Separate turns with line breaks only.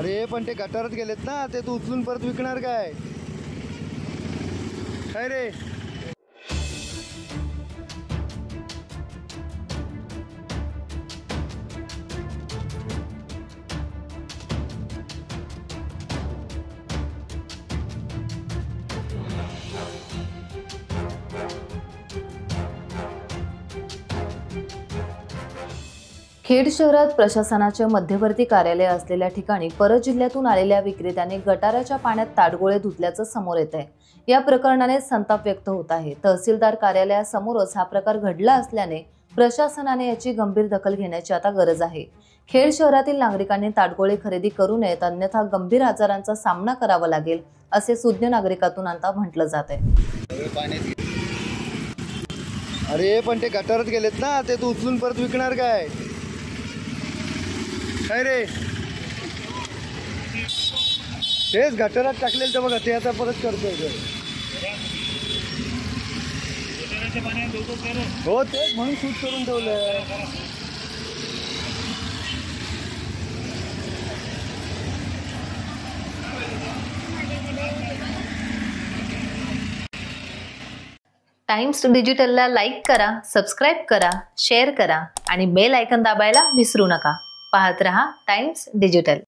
अरे पण ते गटारात गेलेत ना, ते तू उचलून परत विकणार काय? काय रे?
खेड शहरात प्रशासनाचे मध्यवर्ती कार्यालय असलेल्या ठिकाणी परत जिल्ह्यातून आलेल्या विक्रेत्याने गटाराच्या पाण्यात ताडगोळे धुतल्याचं समोर येत आहे। या प्रकरणाने संताप व्यक्त होत आहे। तहसीलदार कार्यालयासमोरच हा प्रकार घडला असल्याने प्रशासनाने याची गंभीर दखल घेण्याची आता गरज आहे। खेड शहरातील नागरिकांनी ताडगोळे खरेदी करू नयेत, अन्यथा गंभीर आजारांचा सामना करावा लागेल, असे सुज्ञ नागरिकातून आता म्हटलं जात आहे।
अरे पण ते गटारात गेलेत ना, ते तू उचलून परत विकणार काय? काय रे? तेच गटारात टाकलेलं तर बघा, ते आता परत करतोय। हो तेच म्हणून शूट करून ठेवलंय।
टाइम्स डिजिटलला लाईक करा, सबस्क्राईब करा, शेअर करा आणि बेल आयकॉन दाबायला विसरू नका। पाहत रहा टाइम्स डिजिटल।